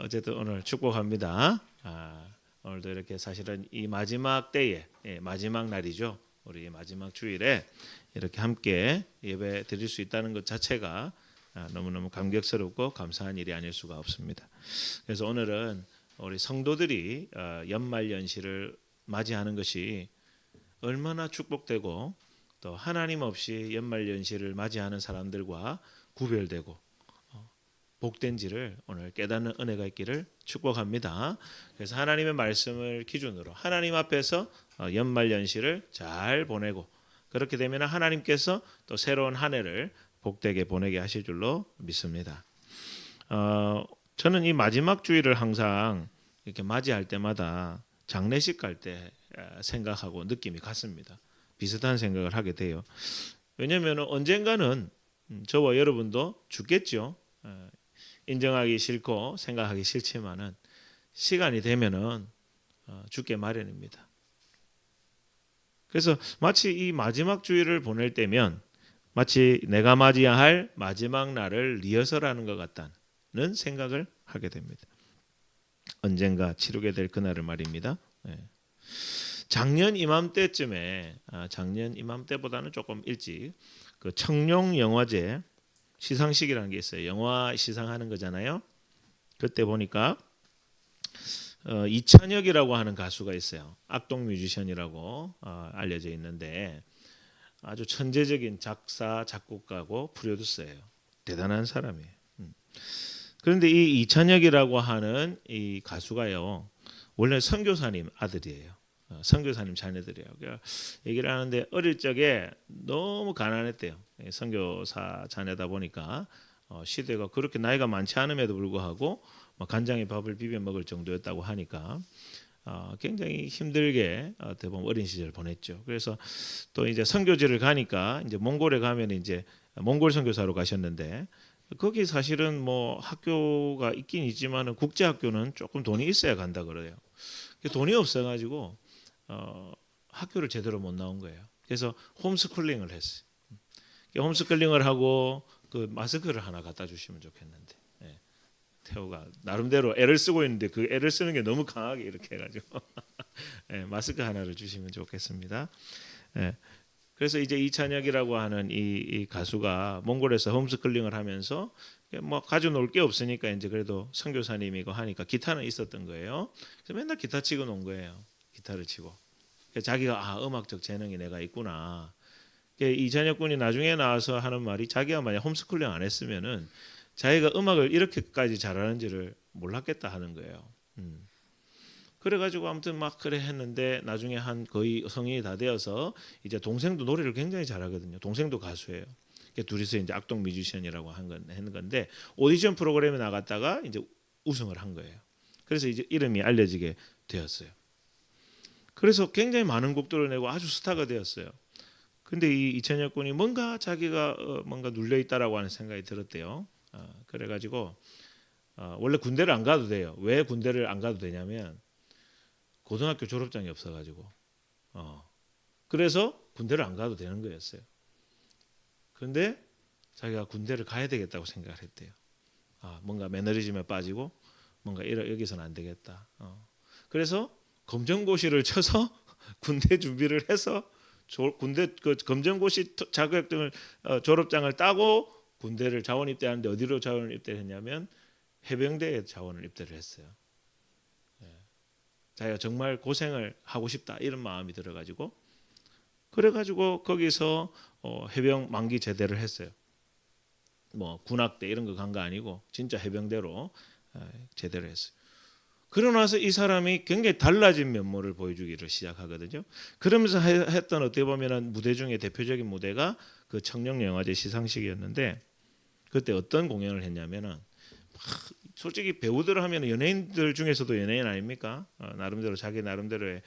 어쨌든 오늘 축복합니다. 오늘도 이렇게 사실은 이 마지막 때에 마지막 날이죠. 우리 마지막 주일에 이렇게 함께 예배 드릴 수 있다는 것 자체가 너무너무 감격스럽고 감사한 일이 아닐 수가 없습니다. 그래서 오늘은 우리 성도들이 연말연시를 맞이하는 것이 얼마나 축복되고 또 하나님 없이 연말연시를 맞이하는 사람들과 구별되고 복된지를 오늘 깨닫는 은혜가 있기를 축복합니다. 그래서 하나님의 말씀을 기준으로 하나님 앞에서 연말연시를 잘 보내고 그렇게 되면 하나님께서 또 새로운 한 해를 복되게 보내게 하실 줄로 믿습니다. 저는 이 마지막 주일을 항상 이렇게 맞이할 때마다 장례식 갈 때 생각하고 느낌이 같습니다. 비슷한 생각을 하게 돼요. 왜냐하면 언젠가는 저와 여러분도 죽겠죠. 인정하기 싫고 생각하기 싫지만은 시간이 되면은 죽게 마련입니다. 그래서 마치 이 마지막 주일을 보낼 때면 마치 내가 맞이할 마지막 날을 리허설하는 것 같다는 생각을 하게 됩니다. 언젠가 치르게 될 그날을 말입니다. 작년 이맘때쯤에 작년 이맘때보다는 조금 일찍 그 청룡 영화제 시상식이라는 게 있어요. 영화 시상하는 거잖아요. 그때 보니까 이찬혁이라고 하는 가수가 있어요. 악동 뮤지션이라고 알려져 있는데 아주 천재적인 작사, 작곡가고 프로듀서예요. 대단한 사람이에요. 그런데 이 이찬혁이라고 하는 이 가수가요. 원래 선교사님 아들이에요. 선교사님 자녀들이에요. 그러니까 얘기를 하는데 어릴 적에 너무 가난했대요. 선교사 자녀다 보니까 시대가 그렇게 나이가 많지 않음에도 불구하고 간장에 밥을 비벼 먹을 정도였다고 하니까 굉장히 힘들게 어떻게 보면 어린 시절을 보냈죠. 그래서 또 이제 선교지를 가니까 이제 몽골에 가면 이제 몽골 선교사로 가셨는데 거기 사실은 뭐 학교가 있긴 있지만은 국제 학교는 조금 돈이 있어야 간다 그래요. 돈이 없어가지고 학교를 제대로 못 나온 거예요. 그래서 홈스쿨링을 했어요. 홈스쿨링을 하고 그 마스크를 하나 갖다 주시면 좋겠는데 태호가 나름대로 애를 쓰고 있는데 그 애를 쓰는 게 너무 강하게 이렇게 해가지고 마스크 하나를 주시면 좋겠습니다. 그래서 이제 이찬혁이라고 하는 이 가수가 몽골에서 홈스쿨링을 하면서 뭐 가져놓을 게 없으니까 이제 그래도 선교사님이고 하니까 기타는 있었던 거예요. 그래서 맨날 기타 치고 논 거예요. 기타를 치고. 자기가 음악적 재능이 내가 있구나. 이찬혁 군이 나중에 나와서 하는 말이 자기가 만약 홈스쿨링 안 했으면은 자기가 음악을 이렇게까지 잘하는지를 몰랐겠다 하는 거예요. 그래가지고 아무튼 막 그래 했는데 나중에 한 거의 성인이 다 되어서 이제 동생도 노래를 굉장히 잘하거든요. 동생도 가수예요. 둘이서 이제 악동 뮤지션이라고 하는 건데 오디션 프로그램에 나갔다가 이제 우승을 한 거예요. 그래서 이제 이름이 알려지게 되었어요. 그래서 굉장히 많은 곡들을 내고 아주 스타가 되었어요. 근데 이 이찬혁 군이 뭔가 자기가 뭔가 눌려 있다라고 하는 생각이 들었대요. 그래가지고 원래 군대를 안 가도 돼요. 왜 군대를 안 가도 되냐면 고등학교 졸업장이 없어가지고 그래서 군대를 안 가도 되는 거였어요. 그런데 자기가 군대를 가야 되겠다고 생각을 했대요. 뭔가 매너리즘에 빠지고 뭔가 여기서는 안 되겠다. 그래서 검정고시를 쳐서 군대 준비를 해서 군대 그 검정고시 자격증을 졸업장을 따고 군대를 자원 입대하는데 어디로 자원 입대를 했냐면 해병대에 자원을 입대를 했어요. 자기가 정말 고생을 하고 싶다 이런 마음이 들어가지고 그래가지고 거기서 해병 만기 제대를 했어요. 뭐 군악대 이런 거 간 거 아니고 진짜 해병대로 제대를 했어요. 그러고 나서 이 사람이 굉장히 달라진 면모를 보여주기를 시작하거든요. 그러면서 했던 어떻게 보면 무대 중에 대표적인 무대가 그 청룡 영화제 시상식이었는데 그때 어떤 공연을 했냐면은 솔직히 배우들 하면 연예인들 중에서도 연예인 아닙니까? 나름대로 자기 나름대로의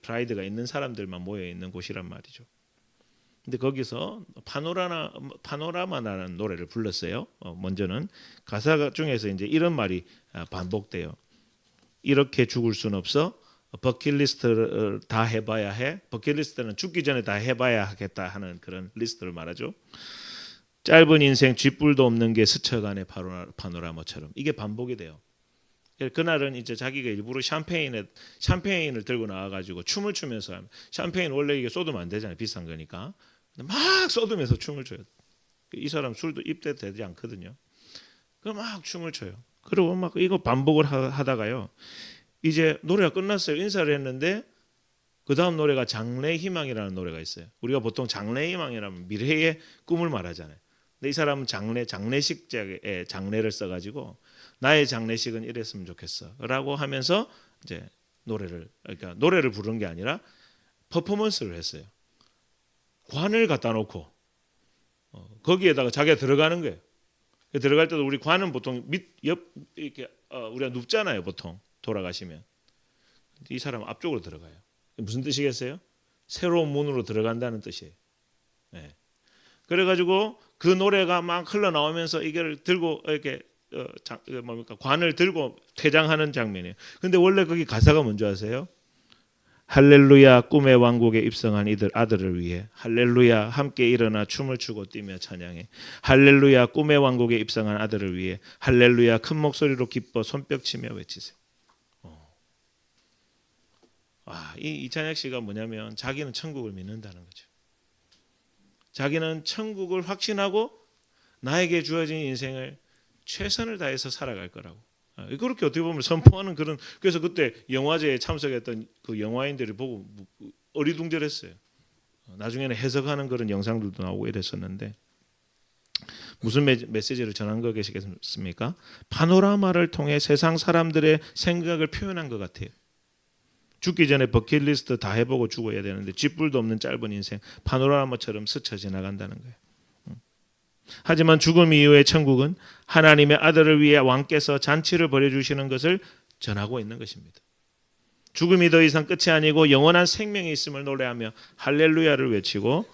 프라이드가 있는 사람들만 모여 있는 곳이란 말이죠. 근데 거기서 파노라마라는 노래를 불렀어요. 먼저는 가사 중에서 이제 이런 말이 반복돼요. 이렇게 죽을 순 없어. 버킷리스트를 다 해봐야 해. 버킷리스트는 죽기 전에 다 해봐야 하겠다 하는 그런 리스트를 말하죠. 짧은 인생 쥐뿔도 없는 게 스쳐가네 파노라마처럼 이게 반복이 돼요. 그날은 이제 자기가 일부러 샴페인을 들고 나와가지고 춤을 추면서 샴페인 원래 이게 쏟으면 안 되잖아요. 비싼 거니까. 막 쏟으면서 춤을 춰요. 이 사람 술도 입대되지 않거든요. 그 막 춤을 춰요. 그리고 막 이거 반복을 하다가요. 이제 노래가 끝났어요. 인사를 했는데 그 다음 노래가 장래희망이라는 노래가 있어요. 우리가 보통 장래희망이라면 미래의 꿈을 말하잖아요. 근데 이 사람은 장례식자에 장례를 써가지고 나의 장례식은 이랬으면 좋겠어라고 하면서 이제 그러니까 노래를 부르는 게 아니라 퍼포먼스를 했어요. 관을 갖다 놓고 거기에다가 자기가 들어가는 거예요. 들어갈 때도 우리 관은 보통 옆 이렇게 우리가 눕잖아요. 보통 돌아가시면 이 사람은 앞쪽으로 들어가요. 무슨 뜻이겠어요? 새로운 문으로 들어간다는 뜻이에요. 네. 그래가지고 그 노래가 막 흘러나오면서 이걸 들고 이렇게 뭡니까 관을 들고 퇴장하는 장면이에요. 근데 원래 거기 가사가 뭔지 아세요? 할렐루야 꿈의 왕국에 입성한 이들 아들을 위해 할렐루야 함께 일어나 춤을 추고 뛰며 찬양해 할렐루야 꿈의 왕국에 입성한 아들을 위해 할렐루야 큰 목소리로 기뻐 손뼉치며 외치세요. 이 이찬혁 씨가 뭐냐면 자기는 천국을 믿는다는 거죠. 자기는 천국을 확신하고 나에게 주어진 인생을 최선을 다해서 살아갈 거라고. 그렇게 어떻게 보면 선포하는 그런. 그래서 그때 영화제에 참석했던 그 영화인들이 보고 어리둥절했어요. 나중에는 해석하는 그런 영상들도 나오고 이랬었는데 무슨 메시지를 전한 거 계시겠습니까? 파노라마를 통해 세상 사람들의 생각을 표현한 것 같아요. 죽기 전에 버킷리스트 다 해보고 죽어야 되는데 쥐뿔도 없는 짧은 인생 파노라마처럼 스쳐 지나간다는 거예요. 하지만 죽음 이후의 천국은 하나님의 아들을 위해 왕께서 잔치를 벌여주시는 것을 전하고 있는 것입니다. 죽음이 더 이상 끝이 아니고 영원한 생명이 있음을 노래하며 할렐루야를 외치고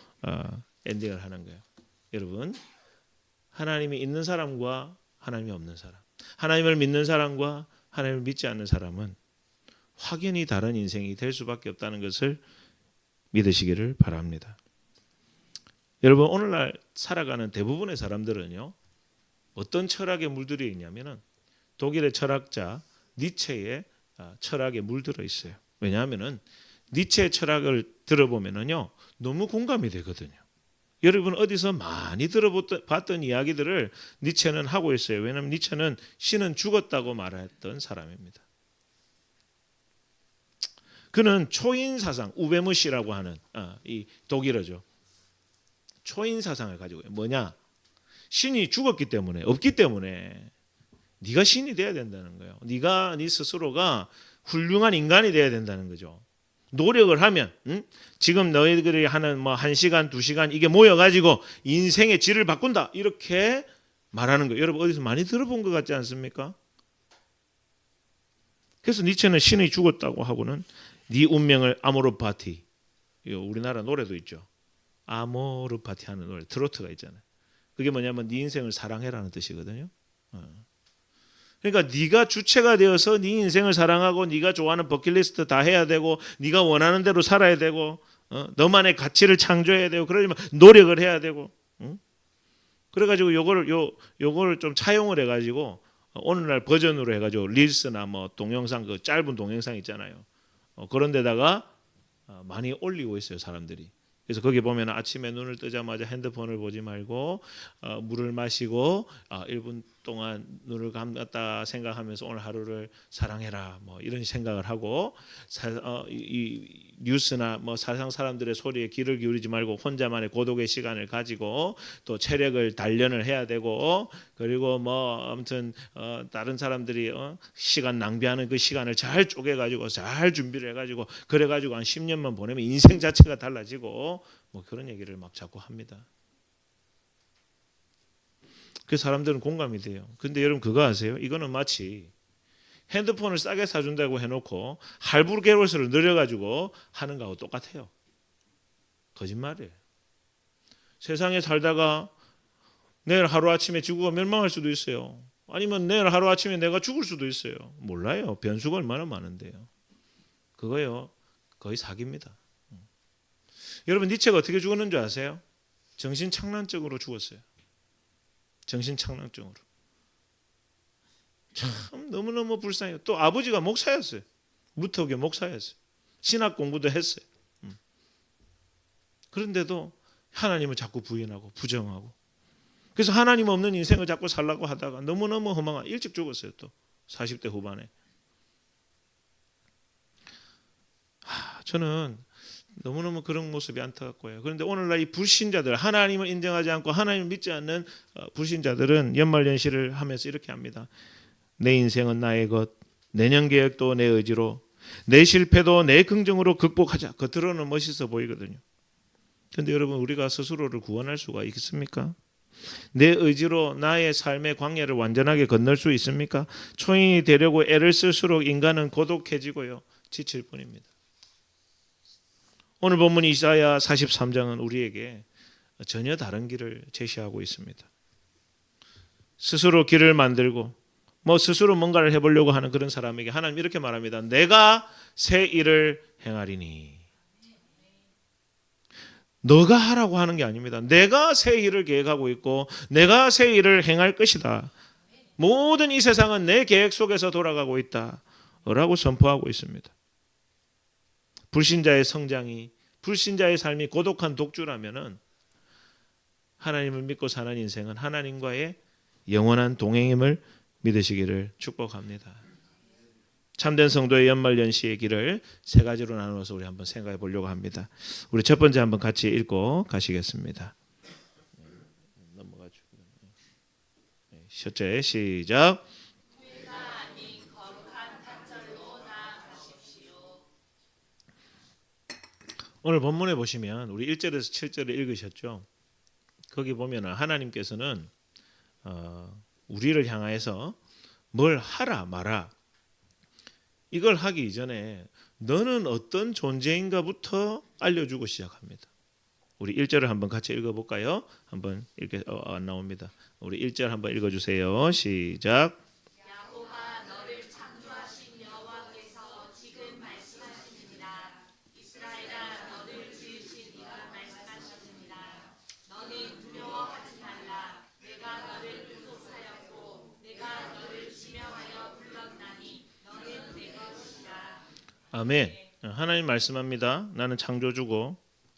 엔딩을 하는 거예요. 여러분, 하나님이 있는 사람과 하나님이 없는 사람, 하나님을 믿는 사람과 하나님을 믿지 않는 사람은 확연히 다른 인생이 될 수밖에 없다는 것을 믿으시기를 바랍니다. 여러분, 오늘날 살아가는 대부분의 사람들은요, 어떤 철학에 물들어 있냐면은 독일의 철학자 니체의 철학에 물들어 있어요. 왜냐하면은 니체의 철학을 들어보면은요, 너무 공감이 되거든요. 여러분 어디서 많이 들어봤던 이야기들을 니체는 하고 있어요. 왜냐하면 니체는 신은 죽었다고 말했던 사람입니다. 그는 초인 사상, 우베무시라고 하는 이 독일어죠. 초인 사상을 가지고 뭐냐? 신이 죽었기 때문에 없기 때문에 네가 신이 돼야 된다는 거예요. 네가 네 스스로가 훌륭한 인간이 돼야 된다는 거죠. 노력을 하면 지금 너희들이 하는 뭐 1시간, 2시간 이게 모여가지고 인생의 질을 바꾼다 이렇게 말하는 거예요. 여러분 어디서 많이 들어본 것 같지 않습니까? 그래서 니체는 신이 죽었다고 하고는 네 운명을 아모르파티, 우리나라 노래도 있죠. 아모르파티 하는 노래 트로트가 있잖아요. 그게 뭐냐면 네 인생을 사랑해라는 뜻이거든요. 그러니까 네가 주체가 되어서 네 인생을 사랑하고 네가 좋아하는 버킷리스트 다 해야 되고 네가 원하는 대로 살아야 되고 너만의 가치를 창조해야 되고 그러려면 노력을 해야 되고 그래가지고 요거를 좀 차용을 해가지고 오늘날 버전으로 해가지고 릴스나 뭐 동영상 그 짧은 동영상 있잖아요. 그런 데다가 많이 올리고 있어요 사람들이. 그래서 거기 보면 아침에 눈을 뜨자마자 핸드폰을 보지 말고 물을 마시고 1분 동안 눈을 감았다 생각하면서 오늘 하루를 사랑해라 뭐 이런 생각을 하고 이 뉴스나 뭐 사상 사람들의 소리에 귀를 기울이지 말고 혼자만의 고독의 시간을 가지고 또 체력을 단련을 해야 되고 그리고 뭐 아무튼 다른 사람들이 시간 낭비하는 그 시간을 잘 쪼개 가지고 잘 준비를 해 가지고 그래 가지고 한 10년만 보내면 인생 자체가 달라지고 뭐 그런 얘기를 막 자꾸 합니다. 그 사람들은 공감이 돼요. 근데 여러분 그거 아세요? 이거는 마치 핸드폰을 싸게 사준다고 해놓고 할부 개월수를 늘려가지고 하는 거하고 똑같아요. 거짓말이에요. 세상에 살다가 내일 하루아침에 지구가 멸망할 수도 있어요. 아니면 내일 하루아침에 내가 죽을 수도 있어요. 몰라요. 변수가 얼마나 많은데요. 그거요. 거의 사기입니다. 여러분 니체가 어떻게 죽었는 줄 아세요? 정신착란증으로 죽었어요. 정신착란증으로. 참 너무너무 불쌍해요. 또 아버지가 목사였어요. 무턱의 목사였어요. 신학 공부도 했어요. 그런데도 하나님을 자꾸 부인하고 부정하고, 그래서 하나님 없는 인생을 자꾸 살라고 하다가 너무너무 허망한, 일찍 죽었어요. 또 40대 후반에. 저는 너무너무 그런 모습이 안타깝고요. 그런데 오늘날 이 불신자들, 하나님을 인정하지 않고 하나님을 믿지 않는 불신자들은 연말연시를 하면서 이렇게 합니다. 내 인생은 나의 것, 내년 계획도 내 의지로, 내 실패도 내 긍정으로 극복하자. 겉으로는 멋있어 보이거든요. 그런데 여러분, 우리가 스스로를 구원할 수가 있습니까? 내 의지로 나의 삶의 광야를 완전하게 건널 수 있습니까? 초인이 되려고 애를 쓸수록 인간은 고독해지고요, 지칠 뿐입니다. 오늘 본문 이사야 43장은 우리에게 전혀 다른 길을 제시하고 있습니다. 스스로 길을 만들고 스스로 뭔가를 해보려고 하는 그런 사람에게 하나님 이렇게 말합니다. 내가 새 일을 행하리니. 너가 하라고 하는 게 아닙니다. 내가 새 일을 계획하고 있고 내가 새 일을 행할 것이다. 모든 이 세상은 내 계획 속에서 돌아가고 있다 라고 선포하고 있습니다. 불신자의 성장이, 불신자의 삶이 고독한 독주라면은 하나님을 믿고 사는 인생은 하나님과의 영원한 동행임을 믿으시기를 축복합니다. 참된 성도의 연말연시의 길을 세 가지로 나누어서 우리 한번 생각해 보려고 합니다. 우리 첫 번째 한번 같이 읽고 가시겠습니다. 넘어가죠. 첫째 시작. 오늘 본문에 보시면 우리 1절에서 7절을 읽으셨죠. 거기 보면 하나님께서는 우리를 향하여서 뭘 하라 마라, 이걸 하기 이전에 너는 어떤 존재인가부터 알려주고 시작합니다. 우리 1절을 한번 같이 읽어볼까요? 한번 이렇게 안 나옵니다. 우리 1절 한번 읽어주세요. 시작. 아멘. 하나님 말씀합니다. 나는 창조주고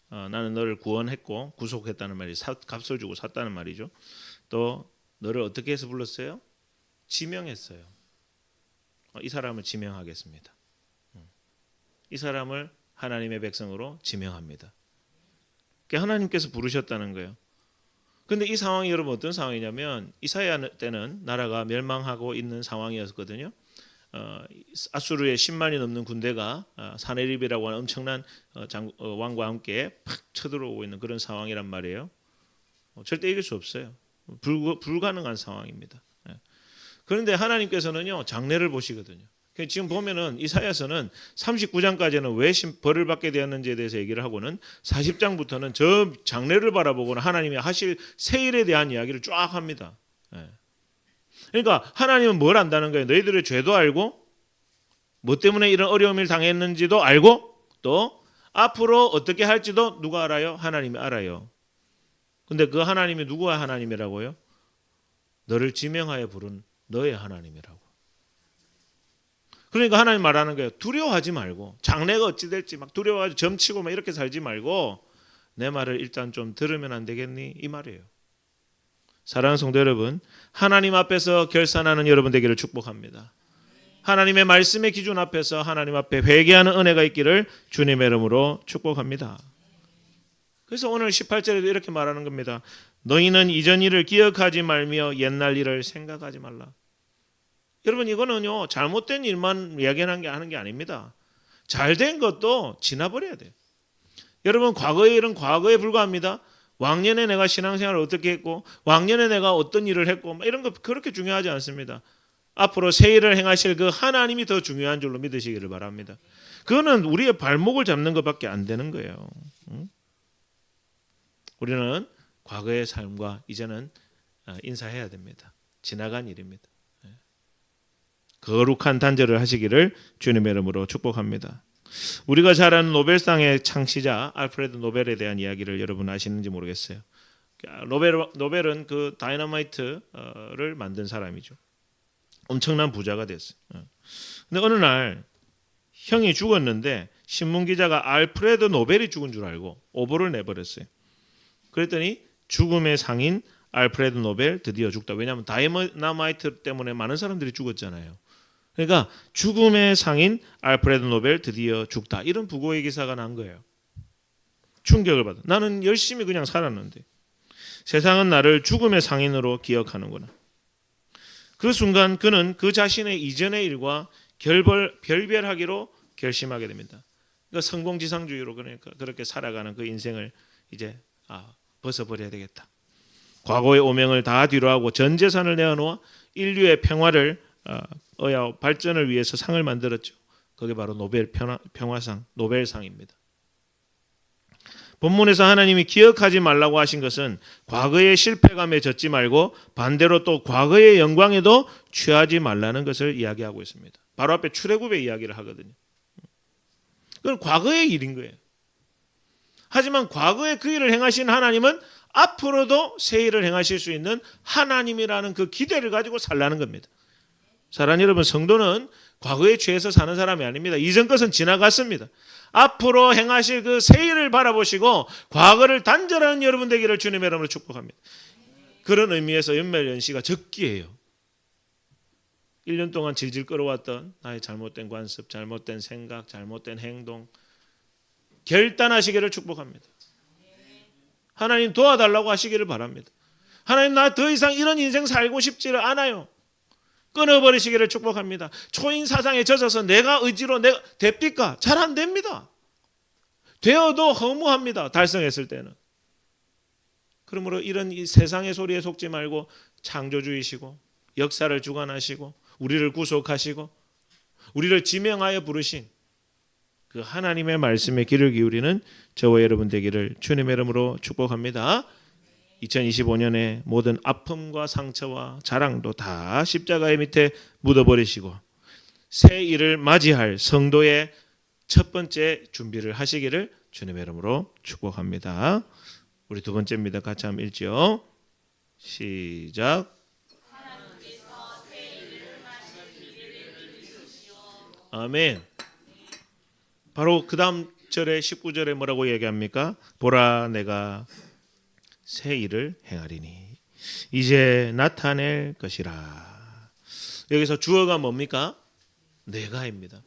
나는 너를 구원했고 구속했다는 말이, 값을 주고 샀다는 말이죠. 또 너를 어떻게 해서 불렀어요? 지명했어요. 이 사람을 지명하겠습니다. 이 사람을 하나님의 백성으로 지명합니다. 그러니까 하나님께서 부르셨다는 거예요. 그런데 이 상황이 여러분 어떤 상황이냐면 이사야 때는 나라가 멸망하고 있는 상황이었거든요. 아수르의 10만이 넘는 군대가 사네립이라고 하는 엄청난 왕과 함께 팍 쳐들어오고 있는 그런 상황이란 말이에요. 절대 이길 수 없어요. 불가능한 상황입니다. 그런데 하나님께서는요, 장래를 보시거든요. 지금 보면은 이사야서는 39장까지는 왜 벌을 받게 되었는지에 대해서 얘기를 하고는 40장부터는 저 장래를 바라보고는 하나님이 하실 새 일에 대한 이야기를 쫙 합니다. 그러니까 하나님은 뭘 안다는 거예요? 너희들의 죄도 알고 뭐 때문에 이런 어려움을 당했는지도 알고 또 앞으로 어떻게 할지도 누가 알아요? 하나님이 알아요. 근데 그 하나님이 누구의 하나님이라고요? 너를 지명하여 부른 너의 하나님이라고. 그러니까 하나님 말하는 거예요. 두려워하지 말고, 장래가 어찌 될지 막 두려워하지 점치고 막 이렇게 살지 말고 내 말을 일단 좀 들으면 안 되겠니? 이 말이에요. 사랑하는 성도 여러분, 하나님 앞에서 결산하는 여러분 되기를 축복합니다. 하나님의 말씀의 기준 앞에서 하나님 앞에 회개하는 은혜가 있기를 주님의 이름으로 축복합니다. 그래서 오늘 18절에도 이렇게 말하는 겁니다. 너희는 이전 일을 기억하지 말며 옛날 일을 생각하지 말라. 여러분, 이거는요, 잘못된 일만 이야기하는 게 아닙니다. 잘된 것도 지나버려야 돼요. 여러분, 과거의 일은 과거에 불과합니다. 왕년에 내가 신앙생활을 어떻게 했고 왕년에 내가 어떤 일을 했고 이런 거 그렇게 중요하지 않습니다. 앞으로 새 일을 행하실 그 하나님이 더 중요한 줄로 믿으시기를 바랍니다. 그거는 우리의 발목을 잡는 것밖에 안 되는 거예요. 우리는 과거의 삶과 이제는 인사해야 됩니다. 지나간 일입니다. 거룩한 단절을 하시기를 주님의 이름으로 축복합니다. 우리가 잘 아는 노벨상의 창시자 알프레드 노벨에 대한 이야기를 여러분 아시는지 모르겠어요. 노벨은 그 다이너마이트를 만든 사람이죠. 엄청난 부자가 됐어요. 근데 어느 날 형이 죽었는데 신문 기자가 알프레드 노벨이 죽은 줄 알고 오보를 내버렸어요. 그랬더니 죽음의 상인 알프레드 노벨 드디어 죽다. 왜냐하면 다이너마이트 때문에 많은 사람들이 죽었잖아요. 그러니까 죽음의 상인 알프레드 노벨 드디어 죽다. 이런 부고의 기사가 난 거예요. 충격을 받아. 나는 열심히 그냥 살았는데 세상은 나를 죽음의 상인으로 기억하는구나. 그 순간 그는 그 자신의 이전의 일과 별별하기로 결심하게 됩니다. 그러니까 성공지상주의로 그러니까 그렇게 살아가는 그 인생을 이제 벗어버려야 되겠다. 과거의 오명을 다 뒤로하고 전 재산을 내어놓아 인류의 평화를 발전을 위해서 상을 만들었죠. 그게 바로 노벨 평화상, 노벨상입니다. 본문에서 하나님이 기억하지 말라고 하신 것은 과거의 실패감에 젖지 말고 반대로 또 과거의 영광에도 취하지 말라는 것을 이야기하고 있습니다. 바로 앞에 출애굽의 이야기를 하거든요. 그건 과거의 일인 거예요. 하지만 과거에 그 일을 행하신 하나님은 앞으로도 새 일을 행하실 수 있는 하나님이라는 그 기대를 가지고 살라는 겁니다. 사랑하는 여러분, 성도는 과거에 취해서 사는 사람이 아닙니다. 이전 것은 지나갔습니다. 앞으로 행하실 그 새 일을 바라보시고 과거를 단절하는 여러분 되기를 주님의 이름으로 축복합니다. 그런 의미에서 연말연시가 적기예요. 1년 동안 질질 끌어왔던 나의 잘못된 관습, 잘못된 생각, 잘못된 행동 결단하시기를 축복합니다. 하나님 도와달라고 하시기를 바랍니다. 하나님 나 더 이상 이런 인생 살고 싶지를 않아요. 끊어버리시기를 축복합니다. 초인 사상에 젖어서 내가 의지로 내가 됩니까? 잘 안 됩니다. 되어도 허무합니다. 달성했을 때는. 그러므로 이런 이 세상의 소리에 속지 말고 창조주이시고 역사를 주관하시고 우리를 구속하시고 우리를 지명하여 부르신 그 하나님의 말씀에 귀를 기울이는 저와 여러분 되기를 주님의 이름으로 축복합니다. 2025년에 모든 아픔과 상처와 자랑도 다 십자가의 밑에 묻어버리시고 새 일을 맞이할 성도의 첫 번째 준비를 하시기를 주님의 이름으로 축복합니다. 우리 두 번째입니다. 같이 한번 읽죠. 시작. 아멘. 바로 그 다음 절에 19절에 뭐라고 얘기합니까? 보라 내가 새 일을 행하리니 이제 나타낼 것이라. 여기서 주어가 뭡니까? 내가입니다.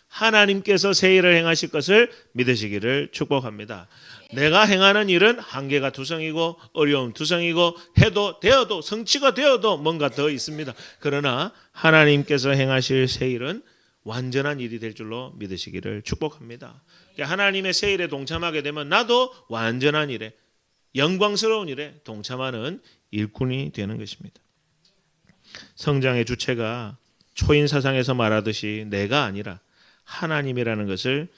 하나님께서 새 일을 행하실 것을 믿으시기를 축복합니다. 내가 행하는 일은 한계가 두성이고 어려움 두성이고 해도 되어도 성취가 되어도 뭔가 더 있습니다. 그러나 하나님께서 행하실 새 일은 완전한 일이 될 줄로 믿으시기를 축복합니다. 하나님의 새 일에 동참하게 되면 나도 완전한 일에 영광스러운 일에 동참하는 일꾼이 되는 것입니다. 성장의 주체가 초인사상에서 말하듯이 내가 아니라 하나님이라는 것을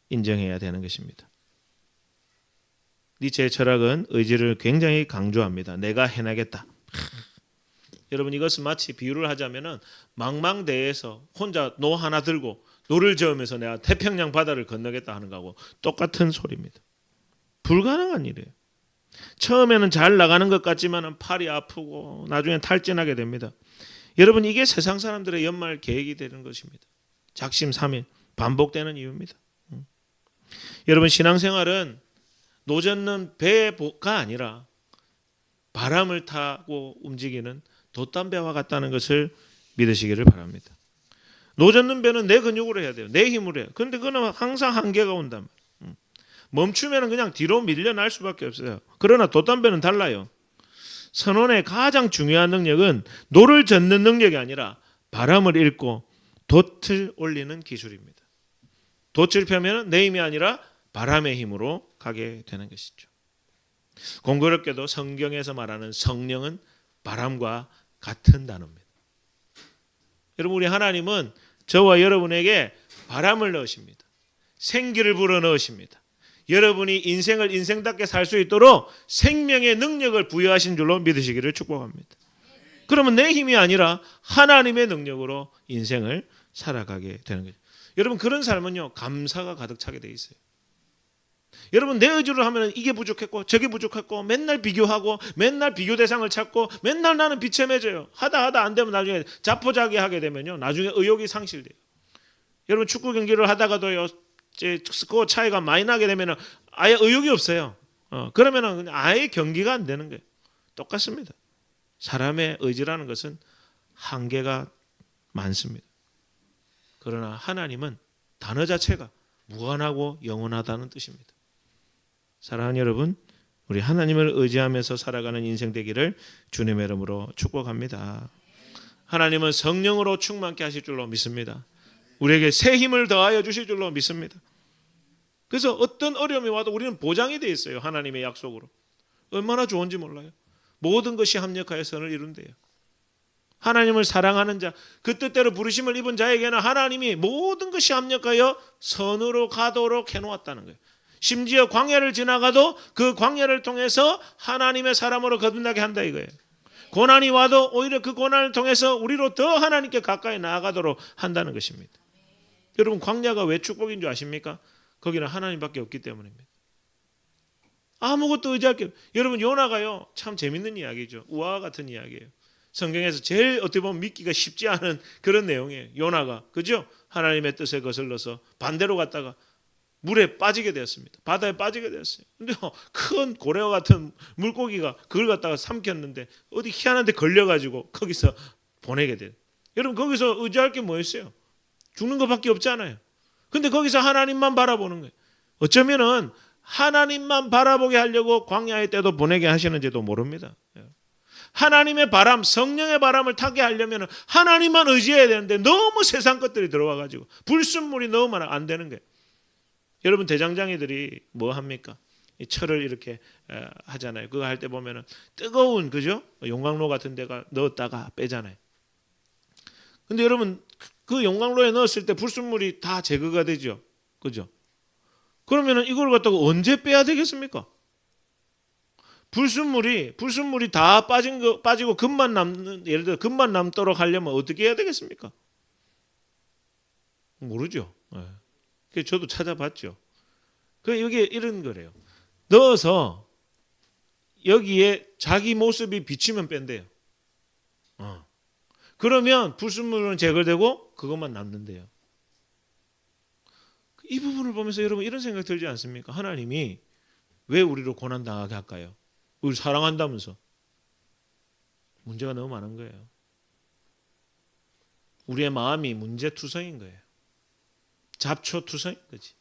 인정해야 되는 것입니다. 니체의 철학은 의지를 굉장히 강조합니다. 내가 해내겠다. 여러분 이것은 마치 비유를 하자면은 망망대해에서 혼자 노 하나 들고 노를 저으면서 내가 태평양 바다를 건너겠다 하는 거하고 똑같은 소리입니다. 불가능한 일이에요. 처음에는 잘 나가는 것 같지만 팔이 아프고 나중에 탈진하게 됩니다. 여러분 이게 세상 사람들의 연말 계획이 되는 것입니다. 작심삼일 반복되는 이유입니다. 여러분 신앙생활은 노젓는 배가 아니라 바람을 타고 움직이는 돛담배와 같다는 것을 믿으시기를 바랍니다. 노젓는 배는 내 근육으로 해야 돼요. 내 힘으로 해요. 그런데 그건 항상 한계가 온단 말이에요. 멈추면 그냥 뒤로 밀려날 수밖에 없어요. 그러나 돛담배는 달라요. 선원의 가장 중요한 능력은 노를 젓는 능력이 아니라 바람을 읽고 돛을 올리는 기술입니다. 돛을 펴면 내 힘이 아니라 바람의 힘으로 가게 되는 것이죠. 공교롭게도 성경에서 말하는 성령은 바람과 같은 단어입니다. 여러분 우리 하나님은 저와 여러분에게 바람을 넣으십니다. 생기를 불어넣으십니다. 여러분이 인생을 인생답게 살 수 있도록 생명의 능력을 부여하신 줄로 믿으시기를 축복합니다. 그러면 내 힘이 아니라 하나님의 능력으로 인생을 살아가게 되는 거죠. 여러분 그런 삶은요 감사가 가득 차게 돼 있어요. 여러분 내 의지로 하면 이게 부족했고 저게 부족했고 맨날 비교하고 맨날 비교 대상을 찾고 맨날 나는 비참해져요. 하다 안 되면 나중에 자포자기하게 되면요. 나중에 의욕이 상실돼요. 여러분 축구 경기를 하다가도요. 스코어 차이가 많이 나게 되면 아예 의욕이 없어요. 그러면은 그냥 아예 경기가 안 되는 거예요. 똑같습니다. 사람의 의지라는 것은 한계가 많습니다. 그러나 하나님은 단어 자체가 무한하고 영원하다는 뜻입니다. 사랑하는 여러분, 우리 하나님을 의지하면서 살아가는 인생 되기를 주님의 이름으로 축복합니다. 하나님은 성령으로 충만케 하실 줄로 믿습니다. 우리에게 새 힘을 더하여 주실 줄로 믿습니다. 그래서 어떤 어려움이 와도 우리는 보장이 되어 있어요. 하나님의 약속으로. 얼마나 좋은지 몰라요. 모든 것이 합력하여 선을 이룬대요. 하나님을 사랑하는 자, 그 뜻대로 부르심을 입은 자에게는 하나님이 모든 것이 합력하여 선으로 가도록 해놓았다는 거예요. 심지어 광야를 지나가도 그 광야를 통해서 하나님의 사람으로 거듭나게 한다 이거예요. 고난이 와도 오히려 그 고난을 통해서 우리로 더 하나님께 가까이 나아가도록 한다는 것입니다. 여러분 광야가 왜 축복인 줄 아십니까? 거기는 하나님밖에 없기 때문입니다. 아무것도 의지할 게 없어요. 여러분 요나가요 참 재밌는 이야기죠. 우화와 같은 이야기예요. 성경에서 제일 어떻게 보면 믿기가 쉽지 않은 그런 내용이에요. 요나가 그죠? 하나님의 뜻에 거슬러서 반대로 갔다가 물에 빠지게 되었습니다. 바다에 빠지게 되었어요. 근데 큰 고래와 같은 물고기가 그걸 갖다가 삼켰는데 어디 희한한 데 걸려가지고 거기서 보내게 돼요. 여러분 거기서 의지할 게 뭐였어요? 죽는 것밖에 없잖아요. 근데 거기서 하나님만 바라보는 거예요. 어쩌면은 하나님만 바라보게 하려고 광야의 때도 보내게 하시는지도 모릅니다. 하나님의 바람, 성령의 바람을 타게 하려면 하나님만 의지해야 되는데 너무 세상 것들이 들어와가지고 불순물이 너무 많아 안 되는 거예요. 여러분 대장장이들이 뭐 합니까? 이 철을 이렇게 하잖아요. 그거 할 때 보면은 뜨거운 그죠? 용광로 같은 데가 넣었다가 빼잖아요. 근데 여러분 그 용광로에 넣었을 때 불순물이 다 제거가 되죠. 그죠? 그러면은 이걸 갖다가 언제 빼야 되겠습니까? 불순물이 다 빠지고 금만 남는 예를 들어 금만 남도록 하려면 어떻게 해야 되겠습니까? 모르죠. 그래서 저도 찾아봤죠. 그 여기 이런 거래요. 넣어서 여기에 자기 모습이 비치면 뺀대요. 그러면 불순물은 제거되고 그것만 남는데요. 이 부분을 보면서 여러분 이런 생각 들지 않습니까? 하나님이 왜 우리로 고난 당하게 할까요? 우리 사랑한다면서. 문제가 너무 많은 거예요. 우리의 마음이 문제투성인 거예요. 잡초투성인 거지.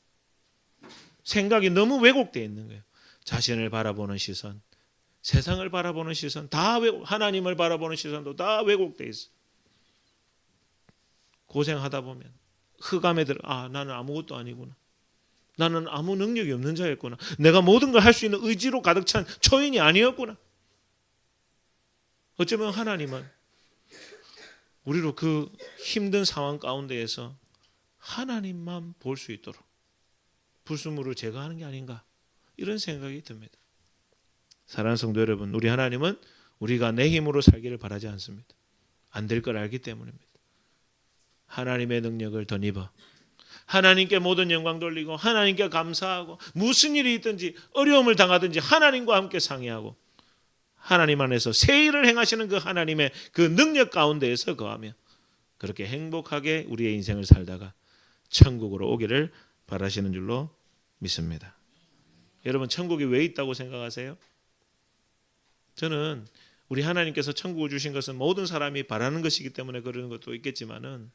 생각이 너무 왜곡되어 있는 거예요. 자신을 바라보는 시선, 세상을 바라보는 시선, 다 하나님을 바라보는 시선도 다 왜곡되어 있어요. 고생하다 보면 흑암에 들어 나는 아무것도 아니구나. 나는 아무 능력이 없는 자였구나. 내가 모든 걸 할 수 있는 의지로 가득 찬 초인이 아니었구나. 어쩌면 하나님은 우리로 그 힘든 상황 가운데에서 하나님만 볼 수 있도록 불순물을 제거하는 게 아닌가 이런 생각이 듭니다. 사랑하는 성도 여러분, 우리 하나님은 우리가 내 힘으로 살기를 바라지 않습니다. 안 될 걸 알기 때문입니다. 하나님의 능력을 덧입어 하나님께 모든 영광 돌리고 하나님께 감사하고 무슨 일이 있든지 어려움을 당하든지 하나님과 함께 상의하고 하나님 안에서 새 일을 행하시는 그 하나님의 그 능력 가운데에서 거하며 그렇게 행복하게 우리의 인생을 살다가 천국으로 오기를 바라시는 줄로 믿습니다. 여러분 천국이 왜 있다고 생각하세요? 저는 우리 하나님께서 천국을 주신 것은 모든 사람이 바라는 것이기 때문에 그러는 것도 있겠지만은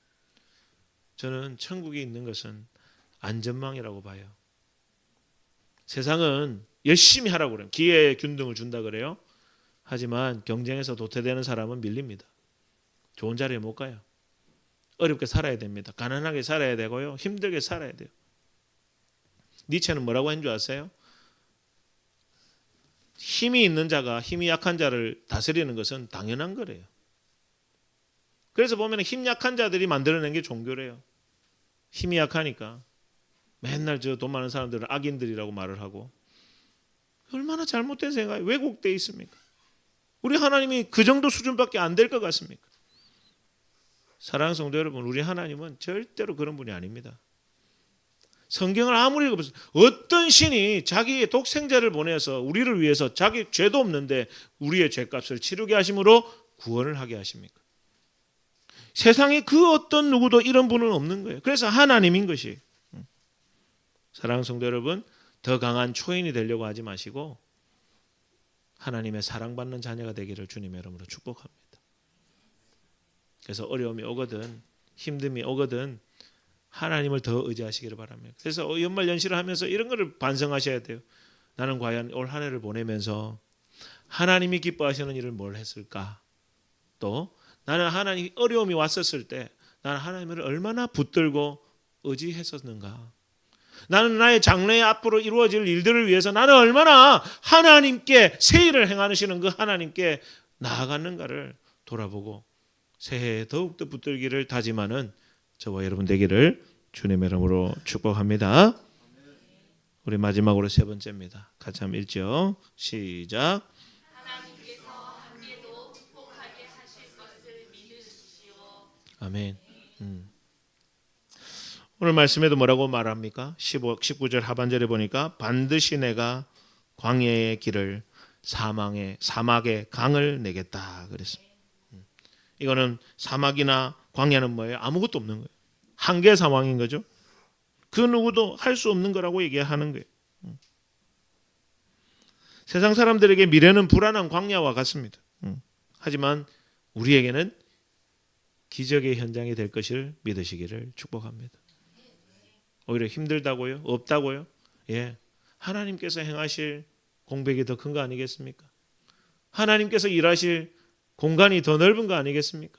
저는 천국이 있는 것은 안전망이라고 봐요. 세상은 열심히 하라고 그래요. 기회의 균등을 준다 그래요. 하지만 경쟁에서 도태되는 사람은 밀립니다. 좋은 자리에 못 가요. 어렵게 살아야 됩니다. 가난하게 살아야 되고요. 힘들게 살아야 돼요. 니체는 뭐라고 한 줄 아세요? 힘이 있는 자가 힘이 약한 자를 다스리는 것은 당연한 거래요. 그래서 보면 힘 약한 자들이 만들어낸 게 종교래요. 힘이 약하니까 맨날 저 돈 많은 사람들은 악인들이라고 말을 하고 얼마나 잘못된 생각이 왜곡되어 있습니까? 우리 하나님이 그 정도 수준밖에 안 될 것 같습니까? 사랑하는 성도 여러분, 우리 하나님은 절대로 그런 분이 아닙니다. 성경을 아무리 읽어보세요. 어떤 신이 자기의 독생자를 보내서 우리를 위해서 자기 죄도 없는데 우리의 죄값을 치르게 하심으로 구원을 하게 하십니까? 세상에 그 어떤 누구도 이런 분은 없는 거예요. 그래서 하나님인 것이. 사랑하는 성도 여러분, 더 강한 초인이 되려고 하지 마시고 하나님의 사랑받는 자녀가 되기를 주님의 이름으로 축복합니다. 그래서 어려움이 오거든 힘듦이 오거든 하나님을 더 의지하시기를 바랍니다. 그래서 연말 연시를 하면서 이런 거를 반성하셔야 돼요. 나는 과연 올 한 해를 보내면서 하나님이 기뻐하시는 일을 뭘 했을까? 또 나는 하나님 어려움이 왔었을 때 나는 하나님을 얼마나 붙들고 의지했었는가? 나는 나의 장래에 앞으로 이루어질 일들을 위해서 나는 얼마나 하나님께 새 일을 행하시는 그 하나님께 나아갔는가를 돌아보고 새해에 더욱더 붙들기를 다짐하는 저와 여러분 되기를 주님의 이름으로 축복합니다. 우리 마지막으로 세 번째입니다. 같이 한번 읽죠. 시작. 하나님께서 한 개도 극복하게 하실 것을 믿으십시오. 아멘. 오늘 말씀에도 뭐라고 말합니까? 19절 하반절에 보니까 반드시 내가 광야의 길을 사막의 강을 내겠다 그랬습니다. 이거는 사막이나 광야는 뭐예요? 아무것도 없는 거예요. 한계 상황인 거죠. 그 누구도 할 수 없는 거라고 얘기하는 거예요. 세상 사람들에게 미래는 불안한 광야와 같습니다. 하지만 우리에게는 기적의 현장이 될 것을 믿으시기를 축복합니다. 오히려 힘들다고요? 없다고요? 예, 하나님께서 행하실 공백이 더 큰 거 아니겠습니까? 하나님께서 일하실 공간이 더 넓은 거 아니겠습니까?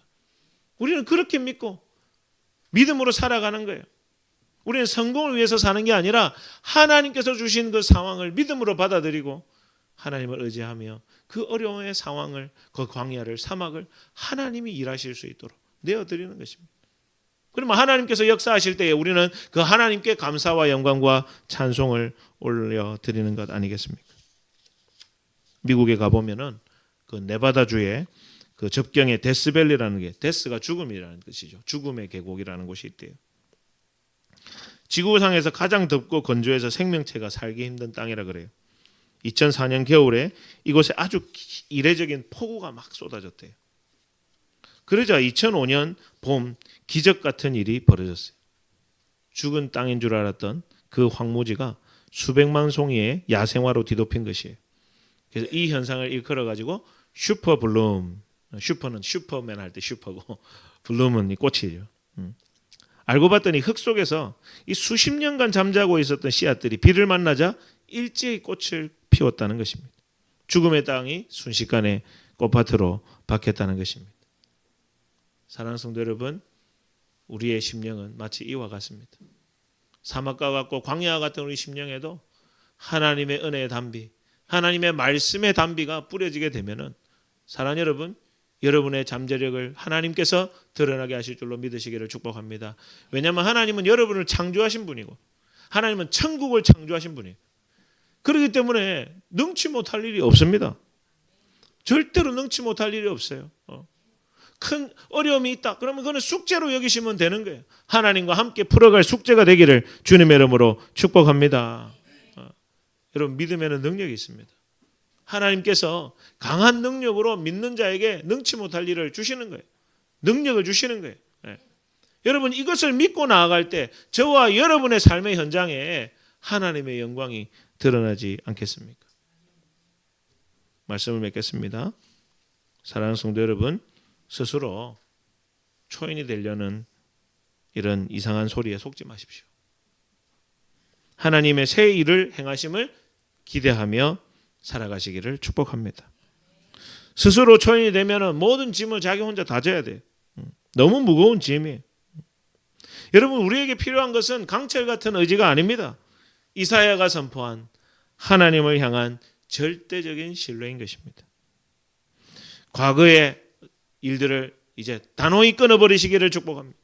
우리는 그렇게 믿고 믿음으로 살아가는 거예요. 우리는 성공을 위해서 사는 게 아니라 하나님께서 주신 그 상황을 믿음으로 받아들이고 하나님을 의지하며 그 어려움의 상황을, 그 광야를, 사막을 하나님이 일하실 수 있도록 내어드리는 것입니다. 그러면 하나님께서 역사하실 때에 우리는 그 하나님께 감사와 영광과 찬송을 올려드리는 것 아니겠습니까? 미국에 가보면은 그 네바다주의 그 접경의 데스밸리라는 게, 데스가 죽음이라는 뜻이죠. 죽음의 계곡이라는 곳이 있대요. 지구상에서 가장 덥고 건조해서 생명체가 살기 힘든 땅이라 그래요. 2004년 겨울에 이곳에 아주 이례적인 폭우가 막 쏟아졌대요. 그러자 2005년 봄 기적 같은 일이 벌어졌어요. 죽은 땅인 줄 알았던 그 황무지가 수백만 송이의 야생화로 뒤덮인 것이에요. 그래서 이 현상을 일컬어 가지고 슈퍼 블룸, 슈퍼는 슈퍼맨 할 때 슈퍼고 블룸은 이 꽃이죠. 알고 봤더니 흙 속에서 이 수십 년간 잠자고 있었던 씨앗들이 비를 만나자 일제히 꽃을 피웠다는 것입니다. 죽음의 땅이 순식간에 꽃밭으로 바뀌었다는 것입니다. 사랑하는 성도 여러분, 우리의 심령은 마치 이와 같습니다. 사막과 같고 광야와 같은 우리 심령에도 하나님의 은혜의 담비, 하나님의 말씀의 담비가 뿌려지게 되면은 사랑하는 여러분, 여러분의 잠재력을 하나님께서 드러나게 하실 줄로 믿으시기를 축복합니다. 왜냐하면 하나님은 여러분을 창조하신 분이고 하나님은 천국을 창조하신 분이에요. 그렇기 때문에 능치 못할 일이 없습니다. 절대로 능치 못할 일이 없어요. 큰 어려움이 있다. 그러면 그거는 숙제로 여기시면 되는 거예요. 하나님과 함께 풀어갈 숙제가 되기를 주님의 이름으로 축복합니다. 여러분, 믿음에는 능력이 있습니다. 하나님께서 강한 능력으로 믿는 자에게 능치 못할 일을 주시는 거예요. 능력을 주시는 거예요. 네. 여러분, 이것을 믿고 나아갈 때 저와 여러분의 삶의 현장에 하나님의 영광이 드러나지 않겠습니까? 말씀을 맺겠습니다. 사랑하는 성도 여러분, 스스로 초인이 되려는 이런 이상한 소리에 속지 마십시오. 하나님의 새 일을 행하심을 기대하며 살아가시기를 축복합니다. 스스로 초인이 되면 모든 짐을 자기 혼자 다 져야 돼요. 너무 무거운 짐이에요. 여러분, 우리에게 필요한 것은 강철 같은 의지가 아닙니다. 이사야가 선포한 하나님을 향한 절대적인 신뢰인 것입니다. 과거의 일들을 이제 단호히 끊어버리시기를 축복합니다.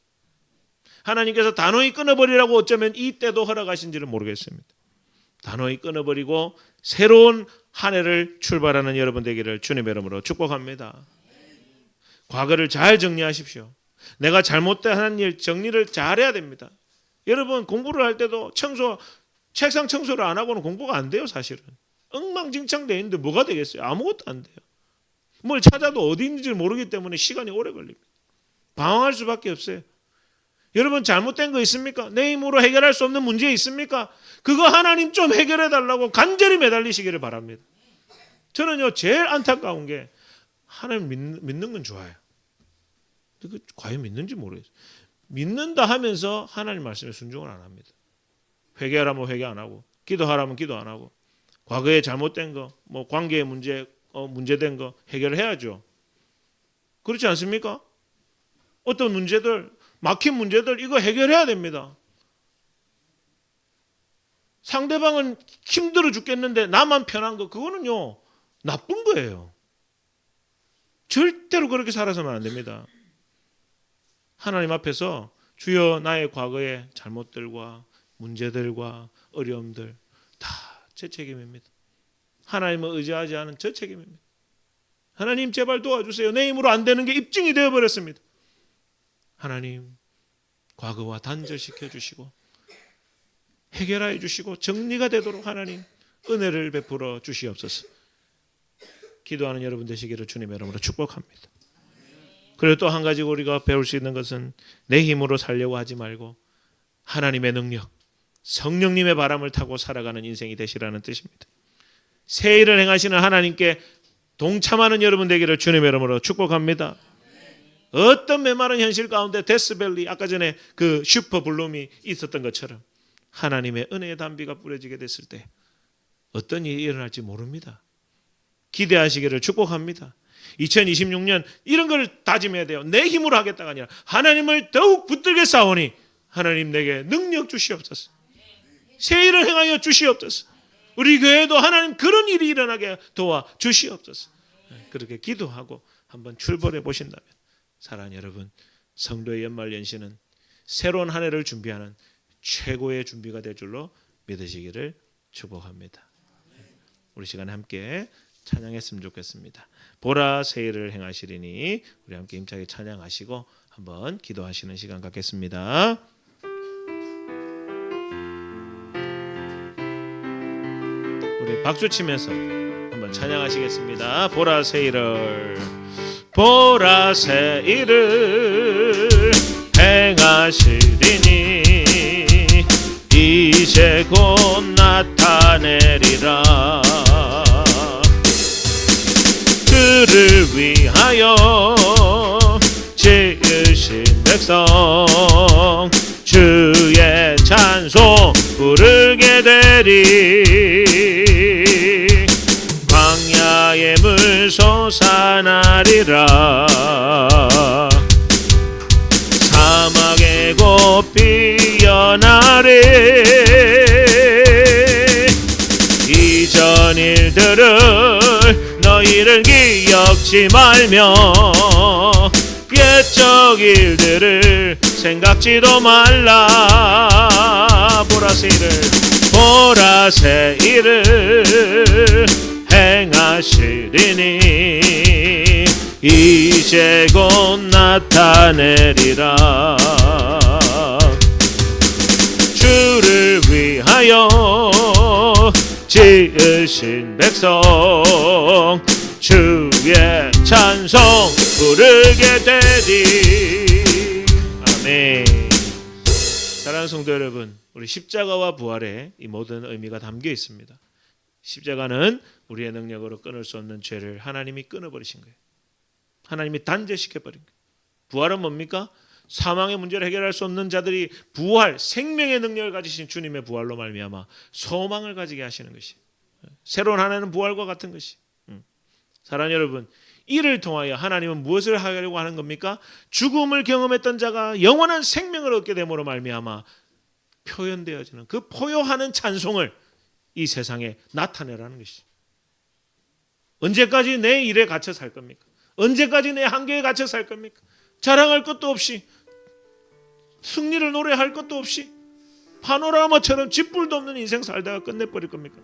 하나님께서 단호히 끊어버리라고 어쩌면 이 때도 허락하신지는 모르겠습니다. 단호히 끊어버리고 새로운 한 해를 출발하는 여러분 되기를 주님의 이름으로 축복합니다. 과거를 잘 정리하십시오. 내가 잘못한 일 정리를 잘해야 됩니다. 여러분 공부를 할 때도 책상 청소를 안 하고는 공부가 안 돼요. 사실은 엉망진창 돼 있는데 뭐가 되겠어요? 아무것도 안 돼요. 뭘 찾아도 어디 있는지 모르기 때문에 시간이 오래 걸립니다. 방황할 수밖에 없어요. 여러분 잘못된 거 있습니까? 내 힘으로 해결할 수 없는 문제 있습니까? 그거 하나님 좀 해결해 달라고 간절히 매달리시기를 바랍니다. 저는요 제일 안타까운 게 하나님 믿는 건 좋아요. 근데 그 과연 믿는지 모르겠어요. 믿는다 하면서 하나님 말씀에 순종을 안 합니다. 회개하라면 회개 안 하고, 기도하라면 기도 안 하고, 과거에 잘못된 거, 뭐 관계의 문제된 거 해결해야죠. 그렇지 않습니까? 어떤 문제들, 막힌 문제들 이거 해결해야 됩니다. 상대방은 힘들어 죽겠는데 나만 편한 거 그거는요 나쁜 거예요. 절대로 그렇게 살아서는 안 됩니다. 하나님 앞에서 주여 나의 과거의 잘못들과 문제들과 어려움들 다 제 책임입니다. 하나님을 의지하지 않은 저 책임입니다. 하나님 제발 도와주세요. 내 힘으로 안 되는 게 입증이 되어버렸습니다. 하나님 과거와 단절시켜 주시고 해결하여 주시고 정리가 되도록 하나님 은혜를 베풀어 주시옵소서. 기도하는 여러분 되시기를 주님의 이름으로 축복합니다. 그리고 또 한 가지 우리가 배울 수 있는 것은 내 힘으로 살려고 하지 말고 하나님의 능력, 성령님의 바람을 타고 살아가는 인생이 되시라는 뜻입니다. 새 일을 행하시는 하나님께 동참하는 여러분 되기를 주님의 이름으로 축복합니다. 어떤 메마른 현실 가운데 데스밸리, 아까 전에 그 슈퍼블룸이 있었던 것처럼 하나님의 은혜의 담비가 뿌려지게 됐을 때 어떤 일이 일어날지 모릅니다. 기대하시기를 축복합니다. 2026년 이런 걸 다짐해야 돼요. 내 힘으로 하겠다가 아니라 하나님을 더욱 붙들게 싸우니 하나님 내게 능력 주시옵소서. 새 일을 행하여 주시옵소서. 우리 교회도 하나님 그런 일이 일어나게 도와 주시옵소서. 그렇게 기도하고 한번 출발해 보신다면 사랑하는 여러분, 성도의 연말연시는 새로운 한 해를 준비하는 최고의 준비가 될 줄로 믿으시기를 축복합니다. 우리 시간에 함께 찬양했으면 좋겠습니다. 보라 새 일을 행하시리니 우리 함께 힘차게 찬양하시고 한번 기도하시는 시간 갖겠습니다. 우리 박수 치면서 한번 찬양하시겠습니다. 보라 새 일을 행하시리니 이제 곧 나타내리라. 그를 위하여 지으신 백성 주의 찬송 부르게 되리. 광야의 물 솟아나리라. 사막에 곧 피어나리. 이전 일들을 너희를 기억지 말며 옛적 일들을 생각지도 말라. 보라 새 일을 행하시리니 이제 곧 나타내리라. 주를 위하여 지으신 백성 주의 찬송 부르게 되리. 아멘. 사랑하는 성도 여러분, 우리 십자가와 부활에 이 모든 의미가 담겨 있습니다. 십자가는 우리의 능력으로 끊을 수 없는 죄를 하나님이 끊어버리신 거예요. 하나님이 단죄시켜버린 거예요. 부활은 뭡니까? 사망의 문제를 해결할 수 없는 자들이 부활, 생명의 능력을 가지신 주님의 부활로 말미암아 소망을 가지게 하시는 것이, 새로운 하나는 부활과 같은 것이. 사랑하는 여러분, 이를 통하여 하나님은 무엇을 하려고 하는 겁니까? 죽음을 경험했던 자가 영원한 생명을 얻게 됨으로 말미암아 표현되어지는 그 포효하는 찬송을 이 세상에 나타내라는 것이. 언제까지 내 일에 갇혀 살 겁니까? 언제까지 내 한계에 갇혀 살 겁니까? 자랑할 것도 없이, 승리를 노래할 것도 없이, 파노라마처럼 짓불도 없는 인생 살다가 끝내버릴 겁니까?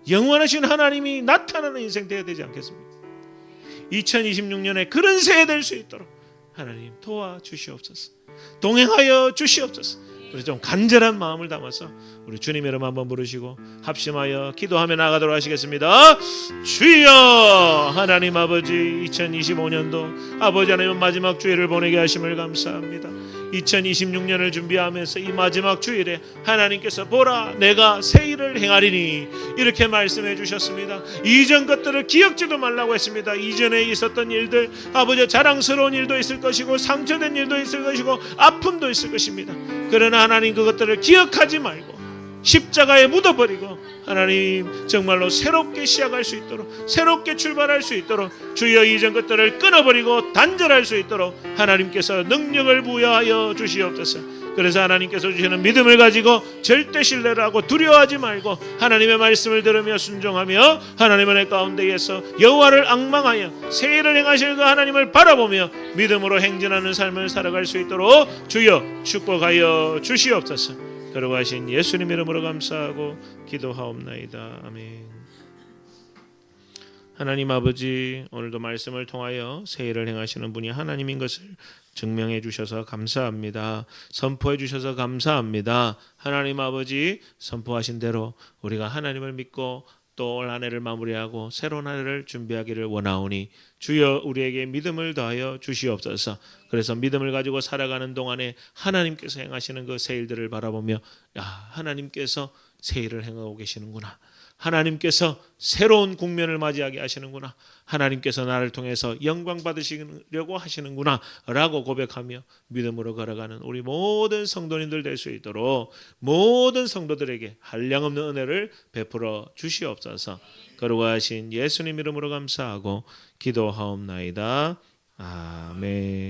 영원하신 하나님이 나타나는 인생 되어야 되지 않겠습니까? 2026년에 그런 새해 될 수 있도록 하나님 도와주시옵소서. 동행하여 주시옵소서. 우리 좀 간절한 마음을 담아서 우리 주님 이름 한번 부르시고 합심하여 기도하며 나가도록 하시겠습니다. 주여, 하나님 아버지, 2025년도 아버지 하나님 마지막 주일을 보내게 하심을 감사합니다. 2026년을 준비하면서 이 마지막 주일에 하나님께서 보라 내가 새 일을 행하리니 이렇게 말씀해 주셨습니다. 이전 것들을 기억지도 말라고 했습니다. 이전에 있었던 일들, 아버지 자랑스러운 일도 있을 것이고 상처된 일도 있을 것이고 아픔도 있을 것입니다. 그러나 하나님 그것들을 기억하지 말고 십자가에 묻어버리고 하나님 정말로 새롭게 시작할 수 있도록, 새롭게 출발할 수 있도록, 주여 이전 것들을 끊어버리고 단절할 수 있도록 하나님께서 능력을 부여하여 주시옵소서. 그래서 하나님께서 주시는 믿음을 가지고 절대 신뢰를 하고 두려워하지 말고 하나님의 말씀을 들으며 순종하며 하나님의 은혜 가운데에서 여호와를 앙망하여 새 일을 행하실 그 하나님을 바라보며 믿음으로 행진하는 삶을 살아갈 수 있도록 주여 축복하여 주시옵소서. 그러고 하신 예수님 이름으로 감사하고 기도하옵나이다. 아멘. 하나님 아버지, 오늘도 말씀을 통하여 새 일을 행하시는 분이 하나님인 것을 증명해 주셔서 감사합니다. 선포해 주셔서 감사합니다. 하나님 아버지, 선포하신 대로 우리가 하나님을 믿고 또 올 한 해를 마무리하고 새로운 한 해를 준비하기를 원하오니 주여 우리에게 믿음을 더하여 주시옵소서. 그래서 믿음을 가지고 살아가는 동안에 하나님께서 행하시는 그 새 일들을 바라보며 하나님께서 새 일을 행하고 계시는구나. 하나님께서 새로운 국면을 맞이하게 하시는구나. 하나님께서 나를 통해서 영광 받으시려고 하시는구나 라고 고백하며 믿음으로 걸어가는 우리 모든 성도님들 될 수 있도록 모든 성도들에게 한량없는 은혜를 베풀어 주시옵소서. 거룩하신 예수님 이름으로 감사하고 기도하옵나이다. 아멘.